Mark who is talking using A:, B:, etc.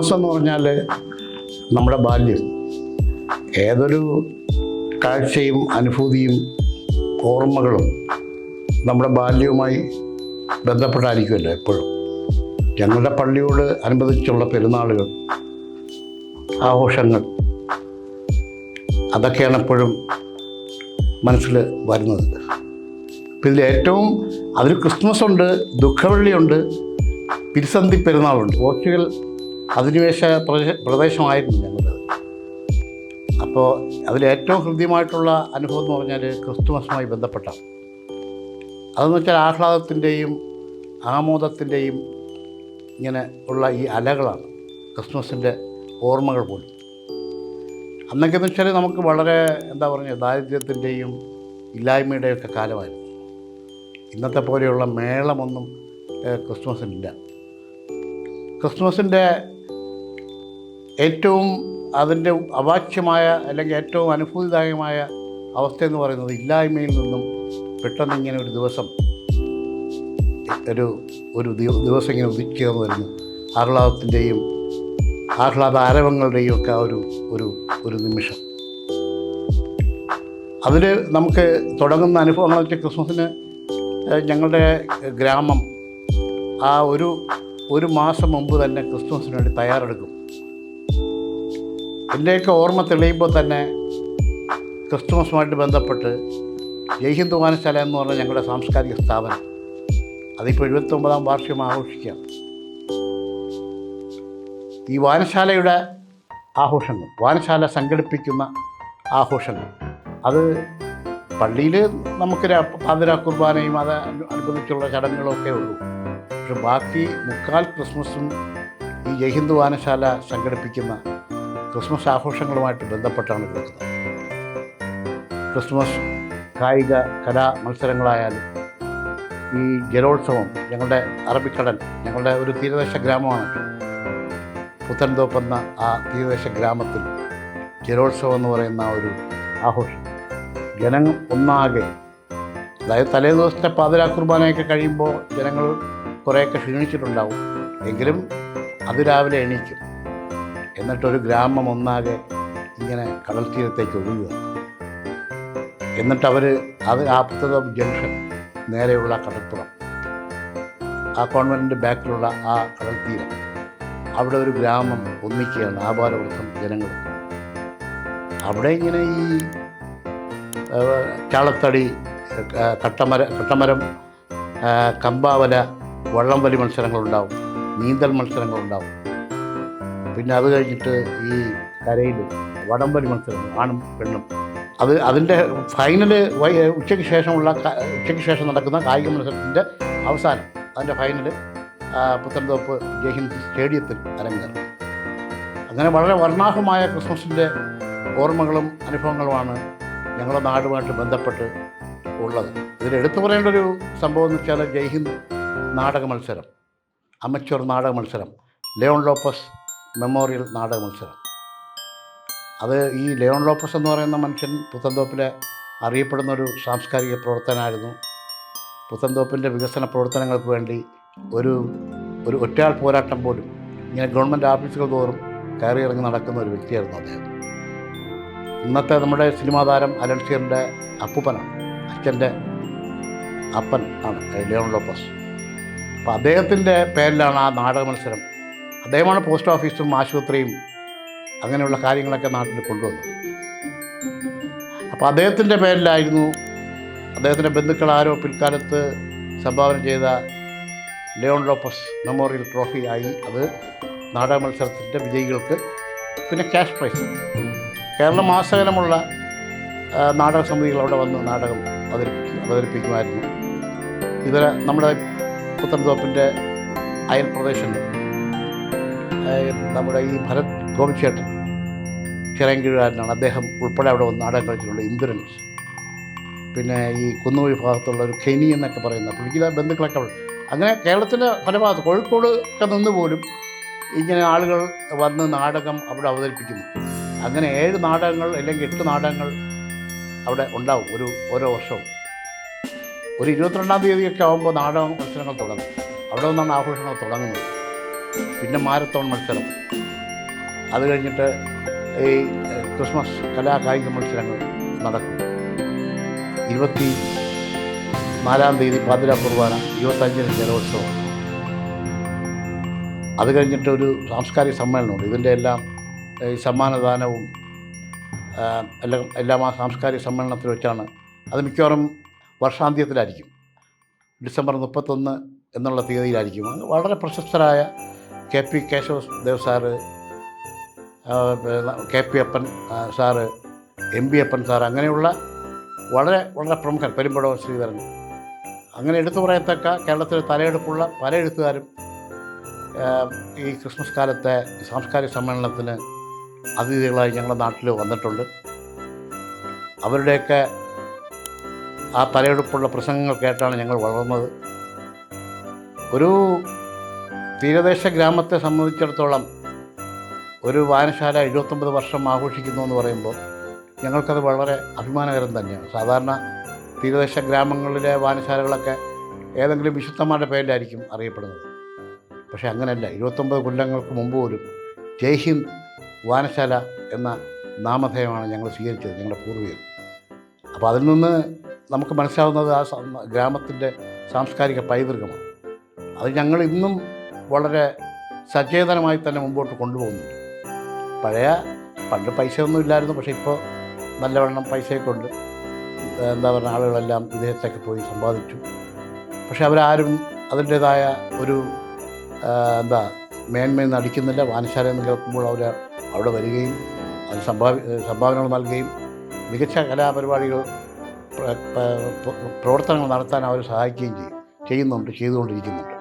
A: Christmas എന്ന് പറഞ്ഞാൽ നമ്മുടെ ബാല്യം, ഏതൊരു കാഴ്ചയും അനുഭൂതിയും ഓർമ്മകളും നമ്മുടെ ബാല്യവുമായി ബന്ധപ്പെട്ടായിരിക്കുമല്ലോ എപ്പോഴും. ഞങ്ങളുടെ പള്ളിയോട് അനുബന്ധിച്ചുള്ള പെരുന്നാളുകൾ, ആഘോഷങ്ങൾ, അതൊക്കെയാണ് എപ്പോഴും മനസ്സിൽ വരുന്നത്. അപ്പം ഇതിൽ ഏറ്റവും അതിൽ ക്രിസ്മസ് ഉണ്ട്, ദുഃഖവെള്ളിയുണ്ട്, പിരിസന്ധി പെരുന്നാളുണ്ട്. പോർച്ചുഗൽ അധിനിവേശ പ്രദേശമായിരുന്നു ഞങ്ങളത്. അപ്പോൾ അതിലേറ്റവും ഹൃദ്യമായിട്ടുള്ള അനുഭവം എന്ന് പറഞ്ഞാൽ ക്രിസ്തുമസുമായി ബന്ധപ്പെട്ട അതെന്ന് വെച്ചാൽ ആഹ്ലാദത്തിൻ്റെയും ആമോദത്തിൻ്റെയും ഇങ്ങനെ ഉള്ള ഈ അലകളാണ് ക്രിസ്മസിൻ്റെ ഓർമ്മകൾ പോലും. അന്നൊക്കെ എന്ന് വെച്ചാൽ നമുക്ക് വളരെ എന്താ പറയുക, ദാരിദ്ര്യത്തിൻ്റെയും ഇല്ലായ്മയുടെയും ഒക്കെ കാലമായിരുന്നു. ഇന്നത്തെ പോലെയുള്ള മേളമൊന്നും ക്രിസ്മസിനില്ല. ക്രിസ്മസിൻ്റെ ഏറ്റവും അതിൻ്റെ അവാച്യമായ അല്ലെങ്കിൽ ഏറ്റവും അനുഭൂതിദായകമായ അവസ്ഥയെന്ന് പറയുന്നത് ഇല്ലായ്മയിൽ നിന്നും പെട്ടെന്ന് ഇങ്ങനെ ഒരു ദിവസം ദിവസം ഇങ്ങനെ ഉദിച്ചേർന്ന് വരുന്നു. ആഹ്ലാദത്തിൻ്റെയും ആഹ്ലാദ ആരവങ്ങളുടെയും ഒക്കെ ഒരു നിമിഷം. അതിൽ നമുക്ക് തുടങ്ങുന്ന അനുഭവങ്ങൾ വെച്ചാൽ ക്രിസ്മസിന് ഞങ്ങളുടെ ഗ്രാമം ആ ഒരു മാസം മുമ്പ് തന്നെ ക്രിസ്മസിന് വേണ്ടി തയ്യാറെടുക്കും. എൻ്റെയൊക്കെ ഓർമ്മ തെളിയുമ്പോൾ തന്നെ ക്രിസ്തുമസുമായിട്ട് ബന്ധപ്പെട്ട് ജയ്ഹിന്ദ് വായനശാല എന്ന് പറഞ്ഞാൽ ഞങ്ങളുടെ സാംസ്കാരിക സ്ഥാപനം, അതിപ്പോൾ 79ാം വാർഷികം ആഘോഷിക്കുക. ഈ വായനശാലയുടെ ആഘോഷങ്ങൾ, വായനശാല സംഘടിപ്പിക്കുന്ന ആഘോഷങ്ങൾ, അത് പള്ളിയിൽ നമുക്ക് പാതിരാ കുർബാനയും അത് അനുബന്ധിച്ചുള്ള ചടങ്ങുകളൊക്കെ ഉള്ളൂ. പക്ഷെ ബാക്കി മുക്കാൽ ക്രിസ്മസും ഈ ജയ്ഹിന്ദ് വായനശാല സംഘടിപ്പിക്കുന്ന ക്രിസ്മസ് ആഘോഷങ്ങളുമായിട്ട് ബന്ധപ്പെട്ടാണ് കിടക്കുന്നത്. ക്രിസ്മസ് കായിക കലാ മത്സരങ്ങളായാലും ഈ ജലോത്സവം, ഞങ്ങളുടെ അറബിക്കടൽ, ഞങ്ങളുടെ ഒരു തീരദേശ ഗ്രാമമാണ് പുത്തൻതോപ്പ് എന്ന ആ തീരദേശ ഗ്രാമത്തിൽ ജലോത്സവം എന്ന് പറയുന്ന ഒരു ആഘോഷം. ജനങ്ങൾ ഒന്നാകെ, അതായത് തലേ ദിവസത്തെ പാതിരാ കുർബാനയൊക്കെ കഴിയുമ്പോൾ ജനങ്ങൾ കുറേയൊക്കെ ക്ഷീണിച്ചിട്ടുണ്ടാവും, എങ്കിലും അതിരാവിലെ എണീക്കും. എന്നിട്ടൊരു ഗ്രാമം ഒന്നാകെ ഇങ്ങനെ കടൽ തീരത്തേക്ക് ഒഴുകുക. എന്നിട്ട് ആ പുത്തൻതോപ്പ് ജംഗ്ഷൻ നേരെയുള്ള കടൽപ്പുറം, ആ കോൺവെൻറ്റിൻ്റെ ബാക്കിലുള്ള ആ കടൽ തീരം, അവിടെ ഒരു ഗ്രാമം ഒന്നിക്കുകയാണ്, ആഭാരവൃത്തം ജനങ്ങൾ. അവിടെ ഇങ്ങനെ ഈ ചാളത്തടി, കട്ടമരം, കമ്പാവല, വള്ളംവലി മത്സരങ്ങളുണ്ടാവും, നീന്തൽ മത്സരങ്ങളുണ്ടാവും. പിന്നെ അത് കഴിഞ്ഞിട്ട് ഈ കരയിൽ വടംവലി മത്സരങ്ങൾ, ആണും പെണ്ണും. അതിൻ്റെ ഫൈനല് ഉച്ചയ്ക്ക് ശേഷം നടക്കുന്ന കായിക മത്സരത്തിൻ്റെ അവസാനം, അതിൻ്റെ ഫൈനല് പുത്തൻതോപ്പ് ജയ്ഹിന്ദ് സ്റ്റേഡിയത്തിൽ അരങ്ങേറും. അങ്ങനെ വളരെ വർണ്ണാഭമായ ക്രിസ്മസിൻ്റെ ഓർമ്മകളും അനുഭവങ്ങളുമാണ് ഞങ്ങളുടെ നാടുമായിട്ട് ബന്ധപ്പെട്ട് ഉള്ളത്. ഇതിലെടുത്തു പറയേണ്ട ഒരു സംഭവം എന്ന് വെച്ചാൽ ജയ്ഹിന്ദ് നാടക മത്സരം, അമച്വർ നാടക മത്സരം, ലിയോൺ ലോപ്പസ് മെമ്മോറിയൽ നാടക മത്സരം. അത് ഈ ലിയോൺ ലോപ്പസ് എന്ന് പറയുന്ന മനുഷ്യൻ പുത്തൻതോപ്പിലെ അറിയപ്പെടുന്ന ഒരു സാംസ്കാരിക പ്രവർത്തനമായിരുന്നു. പുത്തൻതോപ്പിൻ്റെ വികസന പ്രവർത്തനങ്ങൾക്ക് വേണ്ടി ഒരു ഒറ്റയാൾ പോരാട്ടം പോലും ഇങ്ങനെ ഗവൺമെൻറ് ഓഫീസുകൾ തോറും കയറിയിറങ്ങി നടക്കുന്ന ഒരു വ്യക്തിയായിരുന്നു അദ്ദേഹം. ഇന്നത്തെ നമ്മുടെ സിനിമാ താരം അലൻഷീറിൻ്റെ അപ്പൂപ്പനാണ്, അച്ഛൻ്റെ അപ്പൻ ആണ് ലിയോൺ ലോപ്പസ്. അപ്പോൾ അദ്ദേഹത്തിൻ്റെ പേരിലാണ് ആ നാടക മത്സരം. അദ്ദേഹമാണ് പോസ്റ്റ് ഓഫീസും ആശുപത്രിയും അങ്ങനെയുള്ള കാര്യങ്ങളൊക്കെ നാട്ടിൽ കൊണ്ടുവന്നത്. അപ്പോൾ അദ്ദേഹത്തിൻ്റെ പേരിലായിരുന്നു, അദ്ദേഹത്തിൻ്റെ ബന്ധുക്കൾ ആരോ പിൽക്കാലത്ത് സംഭാവന ചെയ്ത ലിയോൺ ലോപ്പസ് മെമ്മോറിയൽ ട്രോഫി ആയി. അത് നാടക മത്സരത്തിൻ്റെ വിജയികൾക്ക് പിന്നെ ക്യാഷ് പ്രൈസ്. കേരളം മാസകലമുള്ള നാടക സമിതികൾ അവിടെ വന്ന് നാടകം അവതരിപ്പിക്കുമായിരുന്നു. ഇത് നമ്മുടെ പുത്തൻതോപ്പിൻ്റെ അയൽ പ്രദേശങ്ങൾ, നമ്മുടെ ഈ ഭരത് ഗോപിച്ചേട്ടൻ ചിറയൻകീഴുകാരനാണ്, അദ്ദേഹം ഉൾപ്പെടെ അവിടെ വന്ന് നാടകം കളിച്ചിട്ടുണ്ട്. ഇന്ദ്രൻസ്, പിന്നെ ഈ കുന്നുവഴി ഭാഗത്തുള്ള ഒരു കെനി എന്നൊക്കെ പറയുന്ന പുള്ളിക്കിലെ ബന്ധുക്കളൊക്കെ അവിടെ. അങ്ങനെ കേരളത്തിൻ്റെ പല ഭാഗത്ത്, കോഴിക്കോട് ഒക്കെ നിന്ന് പോലും ഇങ്ങനെ ആളുകൾ വന്ന് നാടകം അവിടെ അവതരിപ്പിക്കുന്നു. അങ്ങനെ 7 നാടകങ്ങൾ അല്ലെങ്കിൽ 8 നാടകങ്ങൾ അവിടെ ഉണ്ടാവും ഓരോ വർഷവും. ഒരു 22-ാം തീയതിയൊക്കെ ആകുമ്പോൾ നാടക മത്സരങ്ങൾ തുടങ്ങും. അവിടെ നിന്നാണ് ആഘോഷങ്ങൾ തുടങ്ങുന്നത്. പിന്നെ മാരത്തോൺ മത്സരം, അത് കഴിഞ്ഞിട്ട് ഈ ക്രിസ്മസ് കലാകായിക മത്സരങ്ങൾ നടക്കും. 24-ാം തീയതി പാതിരാ കുർബാന, 25-ന് ജലോത്സവം. അത് കഴിഞ്ഞിട്ട് ഒരു സാംസ്കാരിക സമ്മേളനമുണ്ട്. ഇതിൻ്റെ എല്ലാം ഈ സമ്മാനദാനവും എല്ലാം ആ സാംസ്കാരിക സമ്മേളനത്തിൽ വെച്ചാണ്. അത് മിക്കവാറും വർഷാന്ത്യത്തിലായിരിക്കും, ഡിസംബർ 31 എന്നുള്ള തീയതിയിലായിരിക്കും. വളരെ പ്രശസ്തരായ KP കേശവദേവ് സാറ്, KP അപ്പൻ സാറ്, MB അപ്പൻ സാർ, അങ്ങനെയുള്ള വളരെ വളരെ പ്രമുഖർ, പെരുമ്പടവം ശ്രീധരൻ, അങ്ങനെ എടുത്തു പറയത്തക്ക കേരളത്തിൽ തലയെടുപ്പുള്ള പല എഴുത്തുകാരും ഈ ക്രിസ്മസ് കാലത്തെ സാംസ്കാരിക സമ്മേളനത്തിന് അതിഥികളായി ഞങ്ങളുടെ നാട്ടിൽ വന്നിട്ടുണ്ട്. അവരുടെയൊക്കെ ആ തലയെടുപ്പുള്ള പ്രസംഗങ്ങൾ കേട്ടാണ് ഞങ്ങൾ വളർന്നത്. ഒരു തീരദേശ ഗ്രാമത്തെ സംബന്ധിച്ചിടത്തോളം ഒരു വായനശാല 79 വർഷം ആഘോഷിക്കുന്നു എന്ന് പറയുമ്പോൾ ഞങ്ങൾക്കത് വളരെ അഭിമാനകരം തന്നെയാണ്. സാധാരണ തീരദേശ ഗ്രാമങ്ങളിലെ വായനശാലകളൊക്കെ ഏതെങ്കിലും വിശുദ്ധന്മാരുടെ പേരിലായിരിക്കും അറിയപ്പെടുന്നത്. പക്ഷേ അങ്ങനെയല്ല. 29 കൊല്ലങ്ങൾക്ക് മുമ്പ് പോലും ജയ് ഹിന്ദ് വായനശാല എന്ന നാമധേയമാണ് ഞങ്ങൾ സ്വീകരിച്ചത്, ഞങ്ങളുടെ പൂർവികർ. അപ്പോൾ അതിൽ നിന്ന് നമുക്ക് മനസ്സിലാവുന്നത് ആ ഗ്രാമത്തിൻ്റെ സാംസ്കാരിക പൈതൃകമാണ്. അത് ഞങ്ങൾ ഇന്നും വളരെ സചേതനമായി തന്നെ മുമ്പോട്ട് കൊണ്ടുപോകുന്നുണ്ട്. പണ്ട് പൈസയൊന്നും ഇല്ലായിരുന്നു, പക്ഷേ ഇപ്പോൾ നല്ലവണ്ണം പൈസയൊക്കെ ഉണ്ട്. എന്താ പറയുക, ആളുകളെല്ലാം വിദേശത്തൊക്കെ പോയി സമ്പാദിച്ചു. പക്ഷെ അവരാരും അതിൻ്റേതായ ഒരു മേന്മയിൽ നടിക്കുന്നില്ല. വായനശാല നിലനിൽക്കുമ്പോൾ അവർ അവിടെ വരികയും അത് സംഭാവനകൾ നൽകുകയും മികച്ച കലാപരിപാടികൾ പ്രവർത്തനങ്ങൾ നടത്താൻ അവർ സഹായിക്കുകയും ചെയ്തുകൊണ്ടിരിക്കുന്നുണ്ട്.